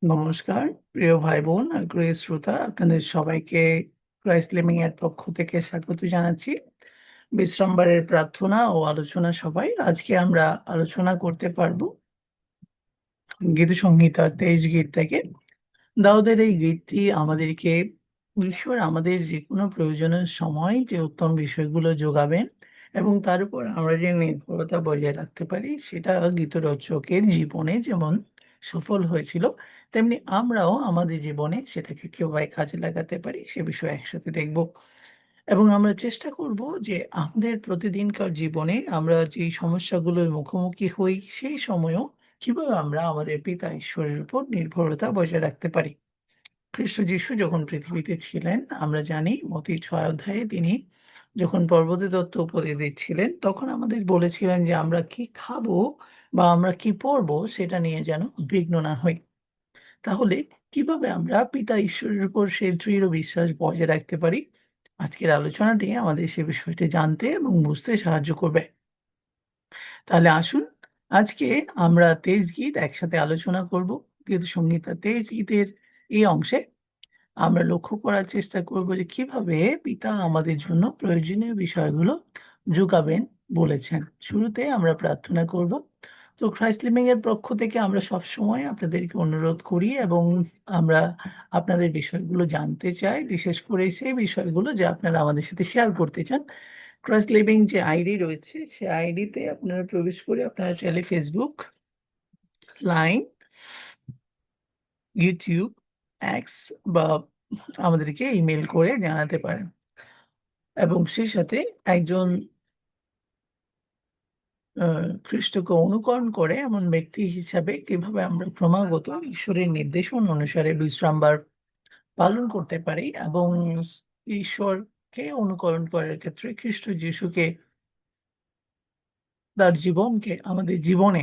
নমস্কার প্রিয় ভাই বোন, আগ্রহী শ্রোতা আপনাদের সবাইকে ক্রাইস্ট লিভিং এর পক্ষ থেকে স্বাগত জানাচ্ছি। বিশ্রামবারের প্রার্থনা ও আলোচনা সভায় আজকে আমরা আলোচনা করতে পারবো গীতিসংহিতা ২৩ গীত থেকে। দাউদের এই গীতটি আমাদেরকে ঈশ্বর আমাদের যেকোনো প্রয়োজনের সময় যে উত্তম বিষয়গুলো যোগাবেন এবং তার উপর আমরা যে নির্ভরতা বজায় রাখতে পারি, সেটা গীতরচকের জীবনে যেমন সফল হয়েছিল, তেমনি আমরাও আমাদের জীবনে সেটাকে কিভাবে কাজে লাগাতে পারি সে বিষয়ে একসাথে দেখব। এবং আমরা চেষ্টা করব যে আমাদের প্রতিদিনকার জীবনে আমরা যেই সমস্যাগুলোর মুখোমুখি হই, সেই সময়েও কিভাবে আমরা আমাদের পিতা ঈশ্বরের উপর নির্ভরতা বজায় রাখতে পারি। খ্রিস্ট যিশু যখন পৃথিবীতে ছিলেন, আমরা জানি মতি ৬ অধ্যায়ে তিনি যখন পর্বতে তত্ত্ব উপদেশ দিচ্ছিলেন, তখন আমাদের বলেছিলেন যে আমরা কি খাবো বা আমরা কি পড়বো সেটা নিয়ে যেন বিঘ্ন না হই। তাহলে কিভাবে আমরা পিতা ঈশ্বরের উপর সেই দৃঢ় বিশ্বাস বজায় রাখতে পারি? আজকের আলোচনাটি আমাদের সে বিষয়টি জানতে এবং বুঝতে সাহায্য করবে। তাহলে আসুন, আজকে আমরা ২৩ গীত একসাথে আলোচনা করব। গীতসংহিতা ২৩ গীতের এই অংশে আমরা লক্ষ্য করার চেষ্টা করব যে কিভাবে পিতা আমাদের জন্য প্রয়োজনীয় বিষয়গুলো যোগাবেন বলেছেন। শুরুতে আমরা প্রার্থনা করব। তো ক্রাইস্ট লিভিং এর পক্ষ থেকে আমরা সবসময় আপনাদেরকে অনুরোধ করি এবং আমরা আপনাদের বিষয়গুলো জানতে চাই। বিশেষ করে সেই বিষয়গুলো যা আপনারা আমাদের সাথে শেয়ার করতে চান। ক্রাইস্ট লিভিং যে আইডি রয়েছে, সেই আইডিতে আপনারা প্রবেশ করে আপনারা চাইলে Facebook, লাইন, YouTube, X বা আমাদেরকে ইমেইল করে জানাতে পারেন। এবং সেই সাথে একজন আ খ্রিস্টকে অনুকরণ করে এমন ব্যক্তি হিসাবে কিভাবে আমরা ক্রমাগত ঈশ্বরের নির্দেশন অনুসারে বিশ্রামবার পালন করতে পারি এবং ঈশ্বরকে অনুকরণ করার ক্ষেত্রে খ্রিস্ট যিশুকে তার জীবনকে আমাদের জীবনে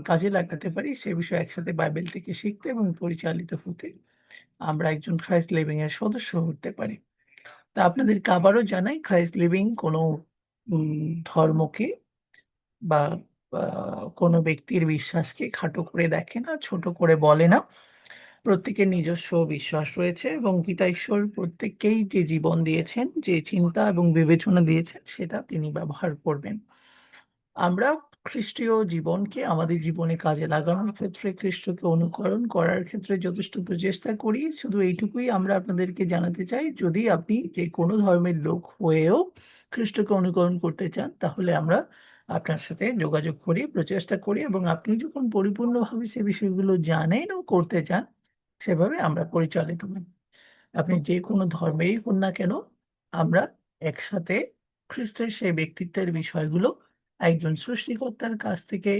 কাজে লাগাতে পারি, সে বিষয়ে একসাথে বাইবেল থেকে শিখতে এবং পরিচালিত হতে আমরা একজন ক্রাইস্ট লিভিং এর সদস্য হতে পারি। তা আপনাদেরকে আবারও জানাই, ক্রাইস্ট লিভিং কোনো ধর্মকে বা আ কোনো ব্যক্তির বিশ্বাসকে খাটো করে দেখে না, ছোট করে বলে না। প্রত্যেকের নিজস্ব বিশ্বাস রয়েছে এবং পিতা ঈশ্বর প্রত্যেককেই যে জীবন দিয়েছেন, যে চিন্তা এবং বিবেচনা দিয়েছেন, সেটা তিনি ব্যবহার করবেন। আমরা খ্রিস্টীয় জীবনকে আমাদের জীবনে কাজে লাগানোর ক্ষেত্রে, খ্রিস্টকে অনুকরণ করার ক্ষেত্রে যথেষ্ট প্রচেষ্টা করি। শুধু এইটুকুই আমরা আপনাদেরকে জানাতে চাই, যদি আপনি যেকোনো ধর্মের লোক হয়েও খ্রিস্টকে অনুকরণ করতে চান, তাহলে আমরা আপনার সাথে যোগাযোগ করি, প্রচেষ্টা করি এবং আপনি যখন পরিপূর্ণভাবে সে বিষয়গুলো জানেন ও করতে চান, সেভাবে আমরা পরিচালিত হই। আপনি যেকোনো ধর্মেরই হন না কেন, আমরা একসাথে খ্রিস্টের সেই ব্যক্তিত্বের বিষয়গুলো একজন সৃষ্টিকর্তার কাছ থেকে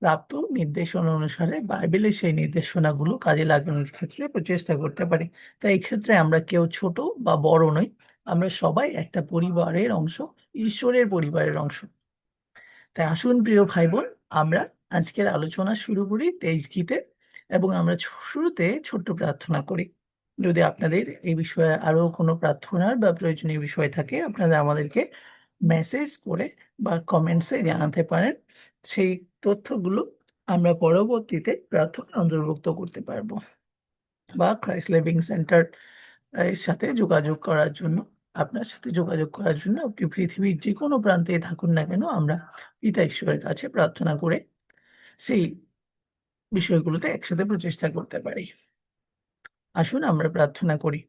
প্রাপ্ত নির্দেশনা অনুসারে বাইবেলের সেই নির্দেশনাগুলো কাজে লাগানোর ক্ষেত্রে প্রচেষ্টা করতে পারি। তাই এই ক্ষেত্রে আমরা কেউ ছোট বা বড় নই। আমরা সবাই একটা পরিবারের অংশ, ঈশ্বরের পরিবারের অংশ। তাই আসুন প্রিয় ভাই-বোন, আমরা আজকের আলোচনা শুরু করি ২৩ গীতে এবং আমরা শুরুতে ছোট্ট প্রার্থনা করি। যদি আপনাদের এই বিষয়ে আরো কোনো প্রার্থনার বা প্রয়োজনীয় বিষয় থাকে, আপনারা আমাদেরকে মেসেজ করে বা কমেন্টসে জানাতে পারেন। সেই তথ্যগুলো আমরা পরবর্তীতে প্রার্থনায় অন্তর্ভুক্ত করতে পারবো। বা ক্রাইস্ট লিভিং সেন্টার এর সাথে যোগাযোগ করার জন্য, আপনার সাথে যোগাযোগ করার জন্য আপনি পৃথিবীর যেকোনো প্রান্তেই থাকুন না কেন, আমরা পিতা ঈশ্বরের কাছে প্রার্থনা করে সেই বিষয়গুলোতে একসাথে প্রচেষ্টা করতে পারি। আসুন আমরা প্রার্থনা করি।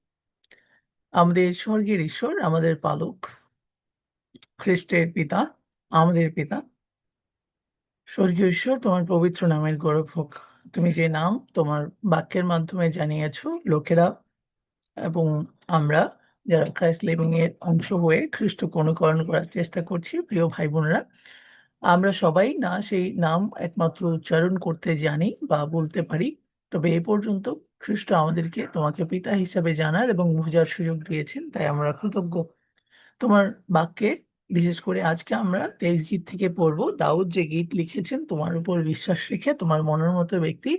আমাদের স্বর্গের ঈশ্বর, আমাদের পালক, খ্রিস্টের পিতা, আমাদের পিতা, স্বর্গীয় ঈশ্বর, তোমার পবিত্র নামের গৌরব হোক। তুমি যে নাম তোমার বাক্যের মাধ্যমে জানিয়েছ লোকেরা এবং আমরা যারা ক্রাইস্ট লিভিং এর অংশ হয়ে খ্রিস্টকে অনুকরণ করার চেষ্টা করছি, প্রিয় ভাই-বোনেরা, আমরা সবাই না সেই নাম একমাত্র উচ্চারণ করতে জানি বা বলতে পারি। তবে এ পর্যন্ত খ্রিস্ট আমাদেরকে তোমাকে পিতা হিসাবে জানার এবং বোঝার সুযোগ দিয়েছেন। তাই আমরা কৃতজ্ঞ। তোমার বাক্যে বিশেষ করে আজকে আমরা ২৩ গীত থেকে পড়ব। দাউদ যে গীত লিখেছেন তোমার উপর বিশ্বাস রেখে, তোমার মনের মতো ব্যক্তি।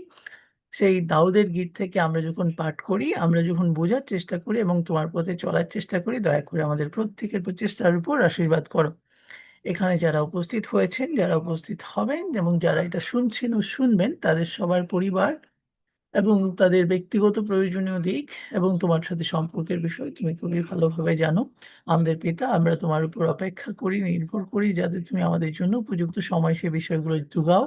সেই দাউদের গীত থেকে আমরা যখন পাঠ করি, আমরা যখন বোঝার চেষ্টা করি এবং তোমার পথে চলার চেষ্টা করি, দয়া করে আমাদের প্রত্যেকের প্রচেষ্টার উপর আশীর্বাদ করো। এখানে যারা উপস্থিত হয়েছেন, যারা উপস্থিত হবেন এবং যারা এটা শুনছেন ও শুনবেন তাদের সবার পরিবার এবং তাদের ব্যক্তিগত প্রয়োজনীয় দিক এবং তোমার সাথে সম্পর্কের বিষয় তুমি খুবই ভালোভাবে জানো। আমাদের পিতা, আমরা তোমার উপর অপেক্ষা করি, নির্ভর করি যাতে তুমি আমাদের জন্য উপযুক্ত সময় সে বিষয়গুলো যোগাও।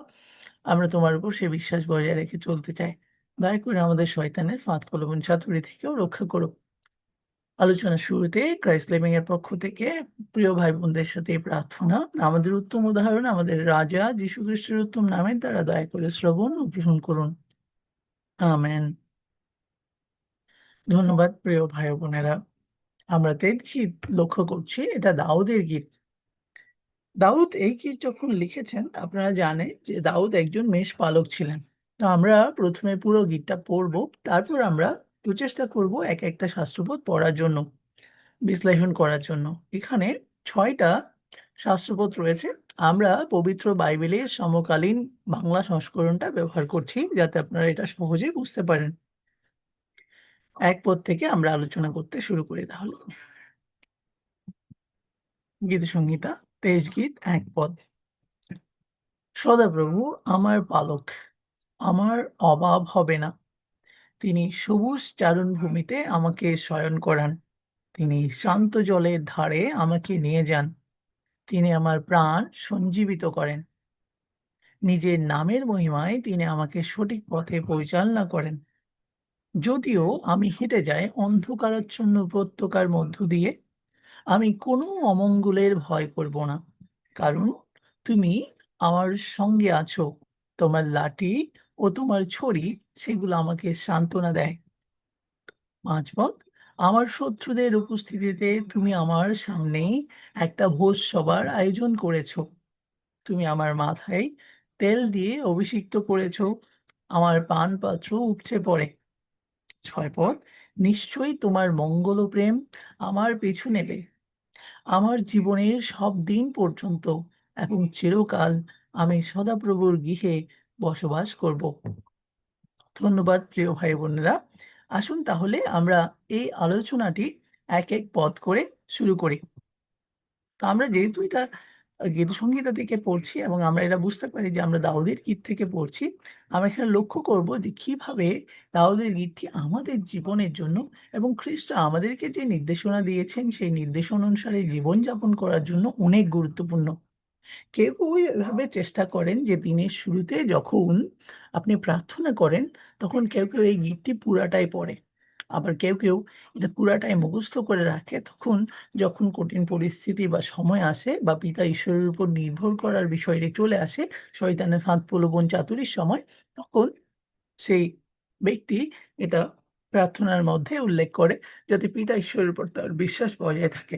আমরা তোমার উপর সে বিশ্বাস বজায় রেখে চলতে চাই। দয়া করে আমাদের শয়তানের ফাঁদ প্রলোভন চাতুরী থেকেও রক্ষা করো। আলোচনার শুরুতে ক্রাইস্ট লিভিং এর পক্ষ থেকে প্রিয় ভাই-বোনদের সাথে এই প্রার্থনা, আমাদের উত্তম উদাহরণ আমাদের রাজা যীশু খ্রিস্টের উত্তম নামের দ্বারা দয়া করে শ্রবণ ও গ্রহণ করুন। আমেন। ধন্যবাদ প্রিয় ভাই ও বোনেরা। আমরা ৩ গীত লক্ষ্য করছি, এটা দাউদের গীত। দাউদ এই গীত যখন লিখেছেন আপনারা জানেন যে দাউদ একজন মেষপালক ছিলেন। তো আমরা ১ম এ পুরো গীতটা পড়ব। তারপর আমরা প্রচেষ্টা করব একটা শাস্ত্রপদ পড়ার জন্য, বিশ্লেষণ করার জন্য। এখানে ৬ টা শাস্ত্রপদ রয়েছে। আমরা পবিত্র বাইবেলের সমকালীন বাংলা সংস্করণটা ব্যবহার করছি যাতে আপনারা এটা সহজেই বুঝতে পারেন। ১ পদ থেকে আমরা আলোচনা করতে শুরু করি তাহলে। গীতিসংহিতা ২৩ গীত ১ পদ। সদাপ্রভু আমার পালক, আমার অভাব হবে না। তিনি সবুজ চারণভূমিতে আমাকে শয়ন করান। তিনি শান্ত জলের ধারে আমাকে নিয়ে যান। তিনি আমার প্রাণ সঞ্জীবিত করেন। নিজের নামের মহিমায় তিনি আমাকে সঠিক পথে পরিচালনা করেন। যদিও আমি হেঁটে যাই অন্ধকারাচ্ছন্ন উপত্যকার মধ্য দিয়ে, আমি কোনো অমঙ্গলের ভয় করব না। কারণ তুমি আমার সঙ্গে আছো। তোমার লাঠি ও তোমার ছড়ি সেগুলো আমাকে সান্ত্বনা দেয়। ৫ পদ, আমার শত্রুদের উপস্থিতিতে তুমি আমার সামনেই একটা ভোজসভার আয়োজন করেছ। তুমি আমার মাথায় তেল দিয়ে অভিষিক্ত করেছ। আমার পানপাত্র উপচে পড়ে। ৬ পদ, নিশ্চয়ই তোমার মঙ্গল ও প্রেম আমার পিছু নেবে আমার জীবনের সব দিন পর্যন্ত এবং চিরকাল আমি সদাপ্রভুর গৃহে বসবাস করব। ধন্যবাদ প্রিয় ভাই বোনেরা। আসুন তাহলে আমরা এই আলোচনাটি এক পদ করে শুরু করি। তো আমরা যেহেতু এটা গীতসংহিতা থেকে পড়ছি এবং আমরা এটা বুঝতে পারি যে আমরা দাউদের গীত থেকে পড়ছি। আমরা এখানে লক্ষ্য করব যে কিভাবে দাউদের গীতটি আমাদের জীবনের জন্য এবং খ্রিস্ট আমাদেরকে যে নির্দেশনা দিয়েছেন সেই নির্দেশনা অনুসারে জীবনযাপন করার জন্য অনেক গুরুত্বপূর্ণ। কেউ এভাবে চেষ্টা করেন যে দিনের শুরুতে যখন আপনি প্রার্থনা করেন, তখন কেউ এই গীতটি পুরাটাই পড়ে। আবার কেউ এটা পুরাটাই মুখস্থ করে রাখে। তখন যখন কঠিন পরিস্থিতি বা সময় আসে বা পিতা ঈশ্বরের উপর নির্ভর করার বিষয়টি চলে আসে, শয়তানের ফাঁদ প্রলোভন চাতুরীর সময়, তখন সেই ব্যক্তি এটা প্রার্থনার মধ্যে উল্লেখ করে যাতে পিতা ঈশ্বরের উপর তার বিশ্বাস বজায় থাকে।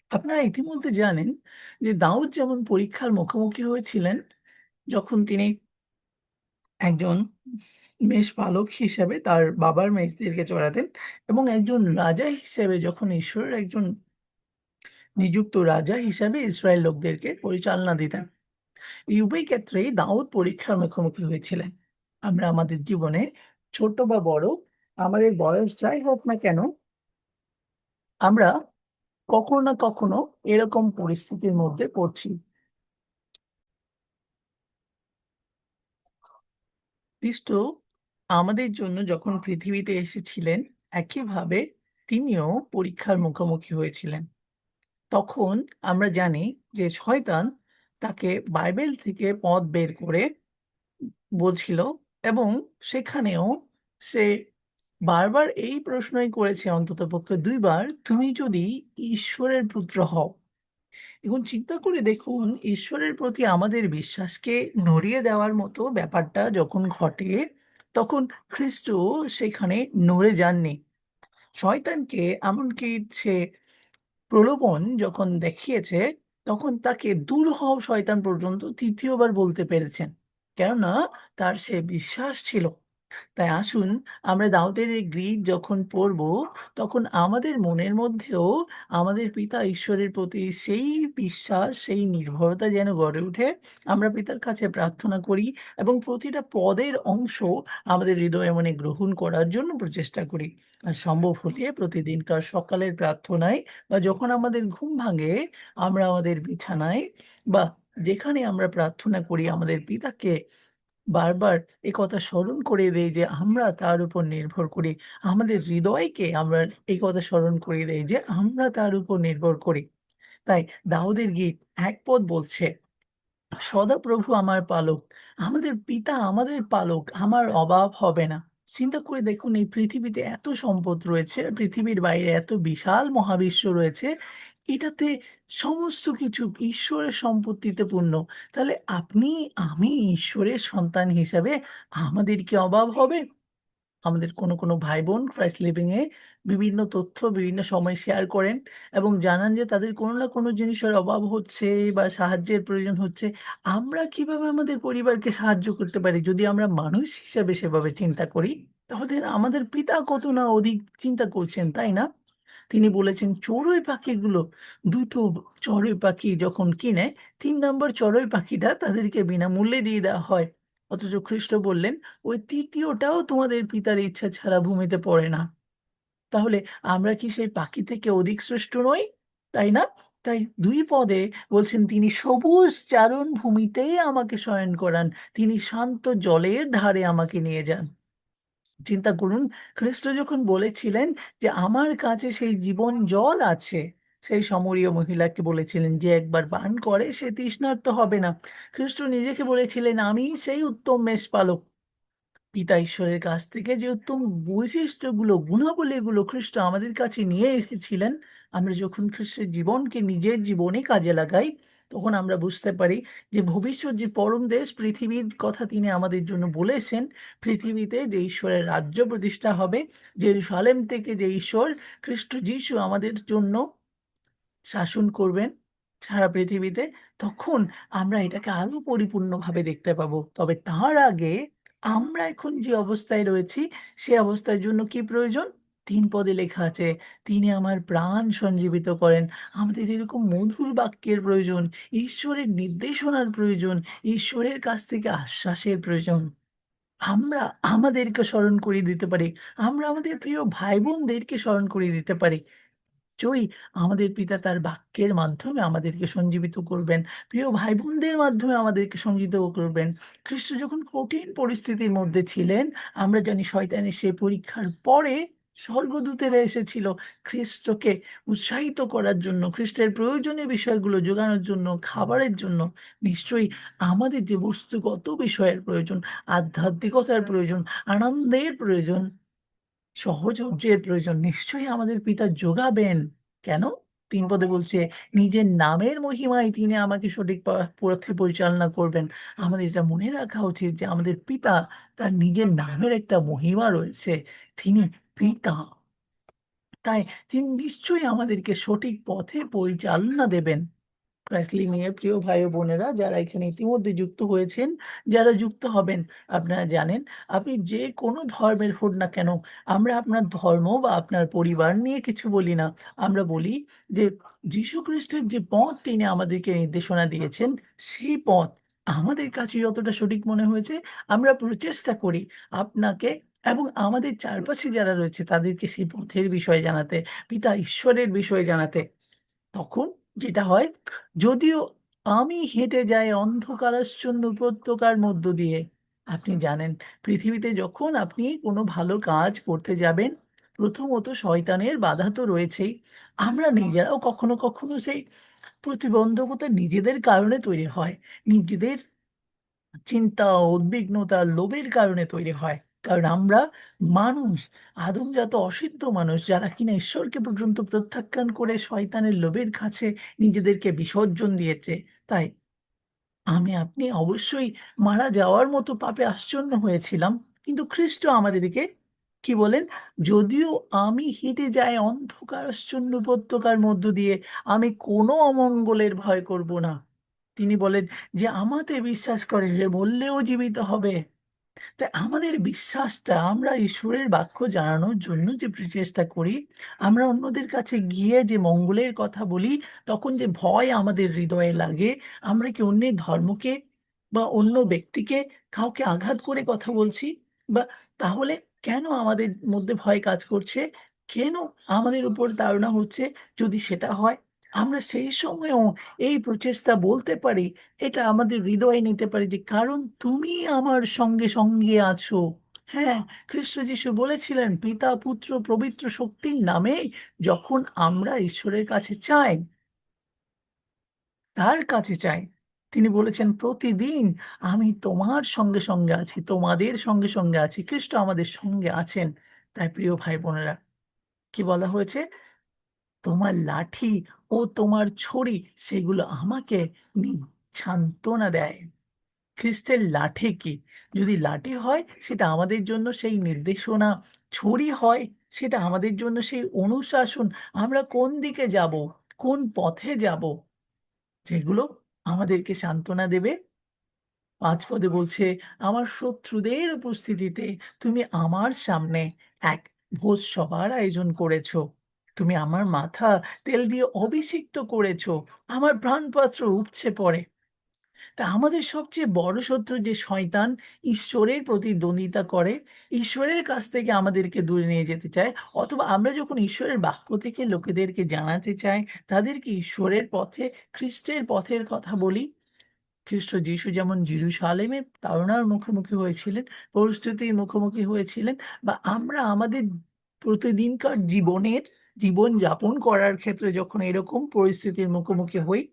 আপনারা ইতিমধ্যে জানেন যে দাউদ যেমন পরীক্ষার মুখোমুখি হয়েছিলেন যখন তিনি একজন মেষপালক হিসেবে তার বাবার মেষদেরকে চড়াতেন এবং একজন রাজা হিসেবে যখন ঈশ্বরের একজন নিযুক্ত রাজা হিসাবে ইসরায়েল লোকদেরকে পরিচালনা দিতেন। এই উভয় ক্ষেত্রেই দাউদ পরীক্ষার মুখোমুখি হয়েছিলেন। আমরা আমাদের জীবনে ছোট বা বড়, আমাদের বয়স যাই হোক না কেন, আমরা কখনো না কখনো এরকম পরিস্থিতির মধ্যে পড়ছি। খ্রিস্ট আমাদের জন্য যখন পৃথিবীতে এসেছিলেন, একইভাবে তিনিও পরীক্ষার মুখোমুখি হয়েছিলেন। তখন আমরা জানি যে শয়তান তাকে বাইবেল থেকে পথ বের করে বলছিল এবং সেখানেও সে বারবার এই প্রশ্নই করেছে অন্ততপক্ষে ২ বার, "তুমি যদি ঈশ্বরের পুত্র হও।" এখন চিন্তা করে দেখুন ঈশ্বরের প্রতি আমাদের বিশ্বাসকে নড়িয়ে দেওয়ার মতো ব্যাপারটা যখন ঘটে, তখন খ্রিস্ট সেখানে নড়ে যাননি। শয়তানকে এমনকি সে প্রলোভন যখন দেখিয়েছে, তখন তাকে "দূর হও শয়তান" পর্যন্ত ৩য় বার বলতে পেরেছেন। কেননা তার সে বিশ্বাস ছিল। তাই আসুন আমরা দাউদের এই গীত যখন পড়ব, তখন আমাদের মনের মধ্যেও আমাদের পিতা ঈশ্বরের প্রতি সেই বিশ্বাস, সেই নির্ভরতা যেন গড়ে ওঠে। আমরা পিতার কাছে প্রার্থনা করি এবং প্রতিটা পদের অংশ আমাদের হৃদয়ে মনে গ্রহণ করার জন্য প্রচেষ্টা করি। আর সম্ভব হলে প্রতিদিনকার সকালের প্রার্থনায় বা যখন আমাদের ঘুম ভাঙে, আমরা আমাদের বিছানায় বা যেখানে আমরা প্রার্থনা করি আমাদের পিতাকে বারবার একথা স্মরণ করিয়ে দেই যে আমরা তার উপর নির্ভর করি। আমাদের হৃদয়কে আমরা এই কথা স্মরণ করিয়ে দেই যে আমরা তার উপর নির্ভর করি। তাই দাউদের গীত এক পদ বলছে, সদাপ্রভু আমার পালক। আমাদের পিতা আমাদের পালক। আমার অভাব হবে না। চিন্তা করে দেখুন এই পৃথিবীতে এত সম্পদ রয়েছে, পৃথিবীর বাইরে এত বিশাল মহাবিশ্ব রয়েছে। এটাতে সমস্ত কিছু ঈশ্বরের সম্পত্তিতে পূর্ণ। তাহলে আপনি, আমি ঈশ্বরের সন্তান হিসাবে আমাদের কি অভাব হবে? আমাদের কোনো ভাই-বোন ক্রাইস্ট লিভিং এ বিভিন্ন তথ্য বিভিন্ন সময় শেয়ার করেন এবং জানান যে তাদের কোনো না কোনো জিনিসের অভাব হচ্ছে বা সাহায্যের প্রয়োজন হচ্ছে। আমরা কিভাবে আমাদের পরিবারকে সাহায্য করতে পারি? যদি আমরা মানুষ হিসেবে সেভাবে চিন্তা করি, তাহলে আমাদের পিতা কত না অধিক চিন্তা করছেন, তাই না? তিনি বলেছেন চড়ুই পাখিগুলো ২ টো চড়ুই পাখি যখন কিনে ৩ নম্বর চড়ুই পাখিটা তাদেরকে বিনামূল্যে দিয়ে দেওয়া হয়। অথচ খ্রিস্ট বললেন, "ওই ৩য় টাও তোমাদের পিতার ইচ্ছা ছাড়া ভূমিতে পড়ে না।" তাহলে আমরা কি সেই পাখি থেকে অধিক শ্রেষ্ঠ নই? তাই না? তাই ২ পদে বলছেন, "তিনি সবুজ চারণ ভূমিতেই আমাকে শয়ন করান। তিনি শান্ত জলের ধারে আমাকে নিয়ে যান।" চিন্তা করুন, খ্রিস্ট যখন বলেছিলেন যে, "আমার কাছে সেই জীবন জল আছে।" সেই সমরীয় মহিলাকে বলেছিলেন, "যে একবার পান করে সে তৃষ্ণার্ত হবে না।" খ্রিস্ট নিজেকে বলেছিলেন, "আমিই সেই উত্তম মেষপালক।" পিতা ঈশ্বরের কাছ থেকে যে উত্তম বৈশিষ্ট্যগুলো, গুণাবলীগুলো খ্রিস্ট আমাদের কাছে নিয়ে এসেছিলেন, আমরা যখন খ্রিস্টের জীবনকে নিজের জীবনে কাজে লাগাই, তখন আমরা বুঝতে পারি যে ভবিষ্যৎ যে পরম দেশ পৃথিবীর কথা তিনি আমাদের জন্য বলেছেন, পৃথিবীতে যে ঈশ্বরের রাজ্য প্রতিষ্ঠা হবে, জেরুসালেম থেকে যে ঈশ্বর খ্রিস্ট যিশু আমাদের জন্য শাসন করবেন সারা পৃথিবীতে, তখন আমরা এটাকে আরো পরিপূর্ণভাবে দেখতে পাবো। তবে তার আগে আমরা এখন যে অবস্থায় রয়েছি, সে অবস্থার জন্য কি প্রয়োজন? ৩ পদে লেখা আছে, "তিনি আমার প্রাণ সঞ্জীবিত করেন।" আমাদের এরকম মধুর বাক্যের প্রয়োজন, ঈশ্বরের নির্দেশনার প্রয়োজন, ঈশ্বরের কাছ থেকে আশ্বাসের প্রয়োজন। আমরা আমাদেরকে স্মরণ করিয়ে দিতে পারি। আমরা আমাদের প্রিয় ভাই-বোনদেরকে স্মরণ করিয়ে দিতে পারি। নিশ্চয়ই আমাদের পিতা তার বাক্যের মাধ্যমে আমাদেরকে সঞ্জীবিত করবেন। প্রিয় ভাই-বোনদের মাধ্যমে আমাদেরকে সঞ্জীবিত করবেন। খ্রিস্ট যখন কঠিন পরিস্থিতির মধ্যে ছিলেন, আমরা জানি শয়তানের সেই পরীক্ষার পরে স্বর্গদূতেরা এসেছিল খ্রিস্টকে উৎসাহিত করার জন্য, খ্রিস্টের প্রয়োজনীয় বিষয়গুলো যোগানোর জন্য, খাবারের জন্য। নিশ্চয়ই আমাদের যে বস্তুগত বিষয়ের প্রয়োজন, আধ্যাত্মিকতার প্রয়োজন, আনন্দের প্রয়োজন, সহচর্যের প্রয়োজন নিশ্চয়ই আমাদের পিতা যোগাবেন। কেন? ৩ পদে বলছে, "নিজের নামের মহিমায় তিনি আমাকে সঠিক পথে পরিচালনা করবেন।" আমাদের এটা মনে রাখা উচিত যে আমাদের পিতা তার নিজের নামের একটা মহিমা রয়েছে। তিনি পিতা। তাই তিনি নিশ্চয়ই আমাদেরকে সঠিক পথে পরিচালনা দেবেন। ক্রাইস্টলি মেয়ে প্রিয় ভাই ও বোনেরা যারা এখানে ইতিমধ্যে যুক্ত হয়েছেন, যারা যুক্ত হবেন, আপনারা জানেন আপনি যে কোনো ধর্মের হোন না কেন, আমরা আপনার ধর্ম বা আপনার পরিবার নিয়ে কিছু বলি না। আমরা বলি যে যীশু খ্রিস্টের যে পথ তিনি আমাদেরকে নির্দেশনা দিয়েছেন, সেই পথ আমাদের কাছে যতটা সঠিক মনে হয়েছে, আমরা প্রচেষ্টা করি আপনাকে এবং আমাদের চারপাশে যারা রয়েছে তাদেরকে সেই পথের বিষয়ে জানাতে, পিতা ঈশ্বরের বিষয়ে জানাতে। তখন যেটা হয়, যদিও আমি হেঁটে যাই অন্ধকারাচ্ছন্ন উপত্যকার মধ্য দিয়ে। আপনি জানেন পৃথিবীতে যখন আপনি কোনো ভালো কাজ করতে যাবেন, প্রথমত শয়তানের বাধা তো রয়েছেই। আমরা নিজেরাও কখনো সেই প্রতিবন্ধকতা নিজেদের কারণে তৈরি হয়। নিজেদের চিন্তা, উদ্বিগ্নতা, লোভের কারণে তৈরি হয়। কারণ আমরা মানুষ, আদমজাত অসিদ্ধ মানুষ যারা কিনা ঈশ্বরকে পর্যন্ত প্রত্যাখ্যান করে শয়তানের লোভের কাছে নিজেদেরকে বিসর্জন দিয়েছে। তাই আপনি অবশ্যই মারা যাওয়ার মতো পাপে আচ্ছন্ন হয়েছিলাম। কিন্তু খ্রিস্ট আমাদেরকে কি বলেন? "যদিও আমি হেঁটে যাই অন্ধকারাচ্ছন্ন উপত্যকার মধ্য দিয়ে, আমি কোনো অমঙ্গলের ভয় করব না।" তিনি বলেন যে, "আমাতে বিশ্বাস করে সে মরলেও জীবিত হবে।" তাই আমাদের বিশ্বাসটা আমরা ঈশ্বরের বাক্য জানানোর জন্য যে প্রচেষ্টা করি, আমরা অন্যদের কাছে গিয়ে যে মঙ্গলের কথা বলি, তখন যে ভয় আমাদের হৃদয়ে লাগে, আমরা কি অন্যের ধর্মকে বা অন্য ব্যক্তিকে কাউকে আঘাত করে কথা বলছি? বা তাহলে কেন আমাদের মধ্যে ভয় কাজ করছে? কেন আমাদের উপর তাড়না হচ্ছে? যদি সেটা হয়, আমরা সেই সময়েও এই প্রচেষ্টা বলতে পারি, এটা আমাদের হৃদয়ে নিতে পারি যে, "কারণ তুমি আমার সঙ্গে, সঙ্গে আছো।" হ্যাঁ, খ্রিস্ট যিশু বলেছিলেন, "পিতা, পুত্র, পবিত্র শক্তির নামে যখন আমরা ঈশ্বরের কাছে চাই, তার কাছে চাই, তিনি বলেছেন, "প্রতিদিন আমি তোমার সঙ্গে, সঙ্গে আছি, তোমাদের সঙ্গে, সঙ্গে আছি।" খ্রিস্ট আমাদের সঙ্গে আছেন। তাই প্রিয় ভাই-বোনেরা, কি বলা হয়েছে? "তোমার লাঠি ও তোমার ছড়ি সেগুলো আমাকে নি সান্ত্বনা দেয়।" খ্রিস্টের লাঠি কি? যদি লাঠি হয় সেটা আমাদের জন্য সেই নির্দেশনা, ছড়ি হয় সেটা আমাদের জন্য সেই অনুশাসন, আমরা কোন দিকে যাবো, কোন পথে যাবো, যেগুলো আমাদেরকে সান্ত্বনা দেবে। ৫ পদে বলছে, "আমার শত্রুদের উপস্থিতিতে তুমি আমার সামনে এক ভোজসভার আয়োজন করেছ। তুমি আমার মাথা তেল দিয়ে অভিষিক্ত করেছ। আমার প্রাণপাত্র উপচে পড়ে।" তা আমাদের সবচেয়ে বড় শত্রু যে শয়তান ঈশ্বরের প্রতিদ্বন্দ্বিতা করে, ঈশ্বরের কাছ থেকে আমাদেরকে দূরে নিয়ে যেতে চায়, অথবা আমরা যখন ঈশ্বরের বাক্য থেকে লোকেদেরকে জানাতে চাই, তাদেরকে ঈশ্বরের পথে, খ্রিস্টের পথের কথা বলি, খ্রিস্ট যিশু যেমন জেরুসালেমে তাড়নার মুখোমুখি হয়েছিলেন, পরিস্থিতির মুখোমুখি হয়েছিলেন, বা আমরা আমাদের প্রতিদিনকার জীবনযাপন করার ক্ষেত্রে যখন এরকম পরিস্থিতির মুখোমুখি হই,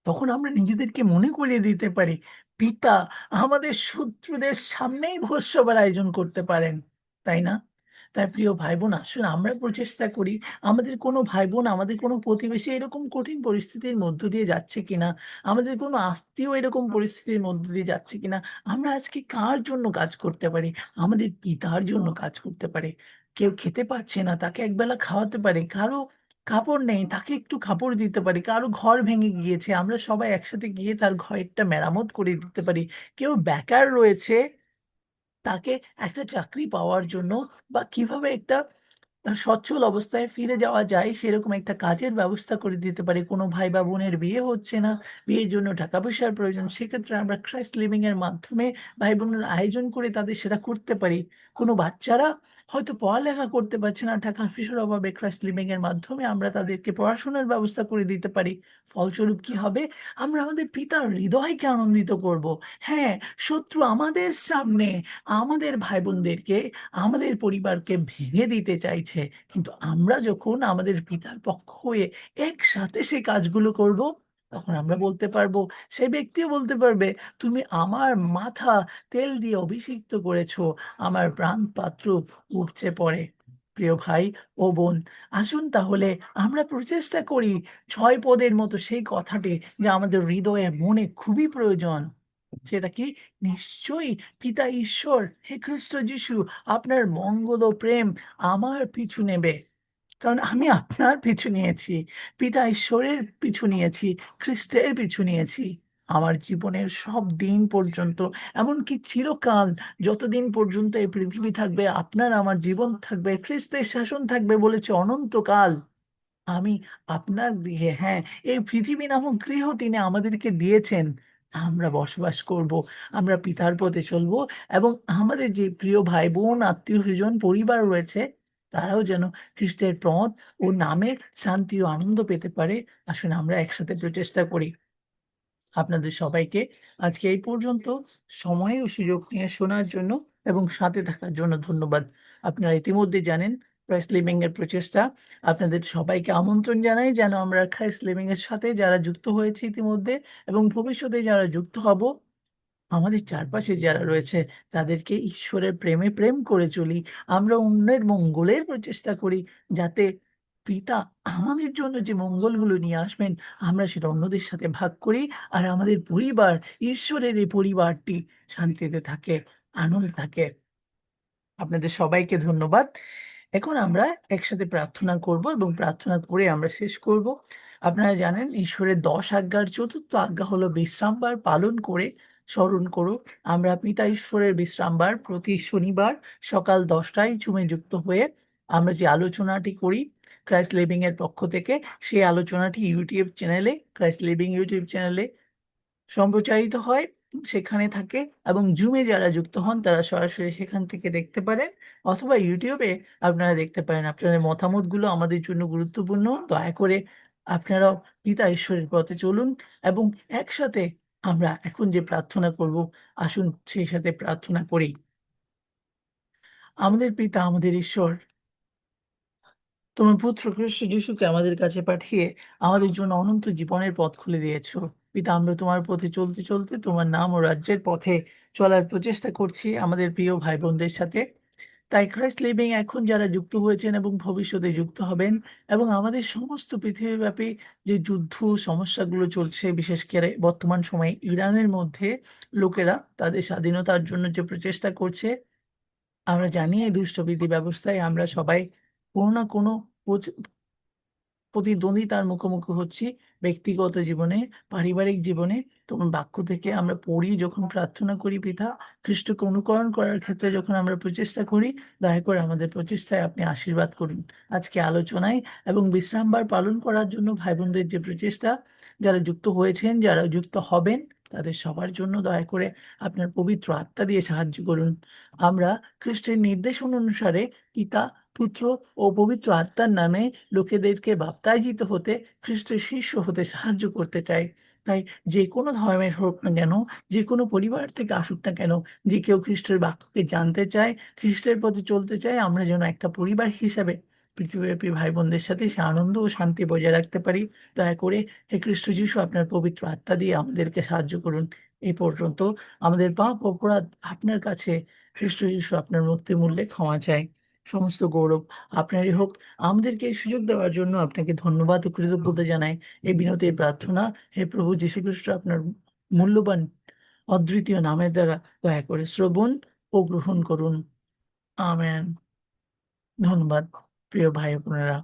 তখন আমরা নিজেদেরকে মনে করিয়ে দিতে পারি, পিতা আমাদের শত্রুদের সামনেই ভোজসভার আয়োজন করতে পারেন, তাই না? তাই প্রিয় ভাই-বোন, আসুন আমরা প্রচেষ্টা করি, আমাদের কোনো ভাই-বোন, আমাদের কোনো প্রতিবেশী এরকম কঠিন পরিস্থিতির মধ্য দিয়ে যাচ্ছে কিনা, আমাদের কোনো আত্মীয় এরকম পরিস্থিতির মধ্য দিয়ে যাচ্ছে কিনা, আমরা আজকে কার জন্য কাজ করতে পারি? আমাদের পিতার জন্য কাজ করতে পারি। কেউ খেতে পাচ্ছে না, তাকে একবেলা খাওয়াতে পারি। কারো কাপড় নেই, তাকে একটু কাপড় দিতে পারি। কারো ঘর ভেঙে গিয়েছে, আমরা সবাই একসাথে গিয়ে তার ঘরটা মেরামত করে দিতে পারি। কেউ বেকার রয়েছে, তাকে একটা চাকরি পাওয়ার জন্য বা কিভাবে একটা সচ্ছল অবস্থায় ফিরে যাওয়া যায় সেরকম একটা কাজের ব্যবস্থা করে দিতে পারি। কোনো ভাই বা বোনের বিয়ে হচ্ছে না, বিয়ের জন্য টাকা-পয়সার প্রয়োজন। সেক্ষেত্রে আমরা ক্রাইস্ট লিভিং এর মাধ্যমে ভাই-বোনের আয়োজন করে তাদের সেটা করতে পারি। কোনো বাচ্চারা হয়তো পড়ালেখা করতে পারছে না টাকা-পয়সার অভাবে, ক্রাইস্ট লিভিং এর মাধ্যমে আমরা তাদেরকে পড়াশোনার ব্যবস্থা করে দিতে পারি। ফলস্বরূপ কি হবে? আমরা আমাদের পিতার হৃদয়কে আনন্দিত করব। হ্যাঁ, শত্রু আমাদের সামনে আমাদের ভাই-বোনদেরকে, আমাদের পরিবারকে ভেঙে দিতে চাইছে। কিন্তু আমরা যখন আমাদের পিতার পক্ষ হয়ে একসাথে সেই কাজগুলো করব, তখন আমরা বলতে পারবো, সে ব্যক্তিও বলতে পারবে, "তুমি আমার মাথা তেল দিয়ে অভিষিক্ত করেছ, আমার প্রাণপাত্র উপচে পড়ে।" প্রিয় ভাই ও বোন, আসুন তাহলে আমরা প্রচেষ্টা করি ৬ পদের মতো সেই কথাটি যা আমাদের হৃদয়ে মনে খুবই প্রয়োজন। সেটা কি? নিশ্চয়ই পিতা ঈশ্বর, হে খ্রিস্ট যিশু, আপনার মঙ্গল ও প্রেম আমার পিছু নেবে। কারণ আমি আপনার পিছু নিয়েছি। পিতা ঈশ্বরের পিছু নিয়েছি, খ্রিস্টের পিছু নিয়েছি। আমার জীবনের সব দিন পর্যন্ত, এমনকি চিরকাল, যতদিন পর্যন্ত এই পৃথিবী থাকবে, আপনার আমার জীবন থাকবে, খ্রিস্টের শাসন থাকবে বলেছে অনন্তকাল। আমি আপনার গৃহে, হ্যাঁ, এই পৃথিবী নামক গৃহ তিনি আমাদেরকে দিয়েছেন। আমরা বসবাস করব। আমরা পিতার পথে চলব এবং আমাদের যে প্রিয় ভাই-বোন, আত্মীয়স্বজন, পরিবার রয়েছে, তারাও যেন খ্রিস্টের পথ ও নামের শান্তি ও আনন্দ পেতে পারে। আসুন আমরা একসাথে প্রচেষ্টা করি। আপনাদের সবাইকে আজকে এই পর্যন্ত সময় ও সুযোগ নিয়ে শোনার জন্য এবং সাথে থাকার জন্য ধন্যবাদ। আপনারা ইতিমধ্যে জানেন ক্রাইস্ট লিভিং এর প্রচেষ্টা। আপনাদের সবাইকে আমন্ত্রণ জানাই যেন আমরা ক্রাইস্ট লিভিং এর সাথে যারা যুক্ত হয়েছি ইতিমধ্যে এবং ভবিষ্যতে যারা যুক্ত হব, আমাদের চারপাশে যারা রয়েছে তাদেরকে ঈশ্বরের প্রেমে প্রেম করে চলি। আমরা অন্যের মঙ্গলের প্রচেষ্টা করি যাতে পিতা আমাদের জন্য যে মঙ্গলগুলো নিয়ে আসবেন আমরা সেটা অন্যদের সাথে ভাগ করি। আর আমাদের পরিবার, ঈশ্বরের এই পরিবারটি শান্তিতে থাকে, আনন্দে থাকে। আপনাদের সবাইকে ধন্যবাদ। এখন আমরা একসাথে প্রার্থনা করব এবং প্রার্থনা করে আমরা শেষ করব। আপনারা জানেন ঈশ্বরের ১০ আজ্ঞার ৪র্থ আজ্ঞা হলো বিশ্রামবার পালন করে স্মরণ করো। আমরা পিতা ঈশ্বরের বিশ্রামবার প্রতি শনিবার সকাল 10টায় জুমে যুক্ত হয়ে আমরা যে আলোচনাটি করি ক্রাইস্ট লিভিং এর পক্ষ থেকে, সেই আলোচনাটি ইউটিউব চ্যানেলে, ক্রাইস্ট লিভিং ইউটিউব চ্যানেলে সম্প্রচারিত হয়, সেখানে থাকে। এবং জুমে যারা যুক্ত হন তারা সরাসরি সেখান থেকে দেখতে পারেন, অথবা ইউটিউবে আপনারা দেখতে পারেন। আপনাদের মতামতগুলো আমাদের জন্য গুরুত্বপূর্ণ। দয়া করে আপনারাও পিতা ঈশ্বরের পথে চলুন এবং একসাথে আমরা এখন যে প্রার্থনা করব, আসুন সেই সাথে প্রার্থনা করি। আমাদের পিতা, আমাদের ঈশ্বর, তোমার পুত্র খ্রিস্ট যিশুকে আমাদের কাছে পাঠিয়ে আমাদের জন্য অনন্ত জীবনের পথ খুলে দিয়েছো। পিতা, আমরা তোমার পথে চলতে চলতে তোমার নাম ও রাজ্যের পথে চলার প্রচেষ্টা করছি আমাদের প্রিয় ভাই বোনদের সাথে। তাই ক্রাইস্ট লিভিং এখন যারা যুক্ত হয়েছেন এবং ভবিষ্যতে যুক্ত হবেন, এবং আমাদের সমস্ত পৃথিবীব্যাপী যে যুদ্ধ সমস্যাগুলো চলছে, বিশেষ করে বর্তমান সময়ে ইরানের মধ্যে লোকেরা তাদের স্বাধীনতার জন্য যে প্রচেষ্টা করছে, আমরা জানি এই দুষ্টবিধি ব্যবস্থায় আমরা সবাই কোনো না কোনো প্রতিদ্বন্দ্বিতার মুখোমুখি হচ্ছি, ব্যক্তিগত জীবনে, পারিবারিক জীবনে। তোমার বাক্য থেকে আমরা পড়ি, যখন প্রার্থনা করি পিতা, খ্রিস্টকে অনুকরণ করার ক্ষেত্রে যখন আমরা প্রচেষ্টা করি, দয়া করে আমাদের প্রচেষ্টায় আপনি আশীর্বাদ করুন। আজকে আলোচনায় এবং বিশ্রামবার পালন করার জন্য ভাই বোনদের যে প্রচেষ্টা, যারা যুক্ত হয়েছেন, যারা যুক্ত হবেন, তাদের সবার জন্য দয়া করে আপনার পবিত্র আত্মা দিয়ে সাহায্য করুন। আমরা খ্রিস্টের নির্দেশন অনুসারে পিতা, পুত্র ও পবিত্র আত্মার নামে লোকেদেরকে বাপ্তাইজিত হতে, খ্রিস্টের শিষ্য হতে সাহায্য করতে চাই। তাই যে কোনো ধর্মের হোক না কেন, যে কোনো পরিবার থেকে আসুক না কেন, যে কেউ খ্রিস্টের বাক্যকে জানতে চায়, খ্রিস্টের পথে চলতে চায়, আমরা যেন একটা পরিবার হিসাবে পৃথিবীব্যাপী ভাই বোনদের সাথে সে আনন্দ ও শান্তি বজায় রাখতে পারি। দয়া করে হে খ্রিস্ট যিশু, আপনার পবিত্র আত্মা দিয়ে আমাদেরকে সাহায্য করুন। এই পর্যন্ত আমাদের পাপ অপরাধ আপনার কাছে খ্রিস্ট যিশু আপনার মুক্তি মূল্যে ক্ষমা চাই। সমস্ত গৌরব আপনারই হোক। আমাদেরকে এই সুযোগ দেওয়ার জন্য আপনাকে ধন্যবাদ ও কৃতজ্ঞতা জানাই। এই বিনতি প্রার্থনা হে প্রভু যীশু খ্রিস্ট আপনার মূল্যবান অদ্বিতীয় নামের দ্বারা দয়া করে শ্রবণ ও গ্রহণ করুন। আমেন। ধন্যবাদ প্রিয় ভাই বোনেরা।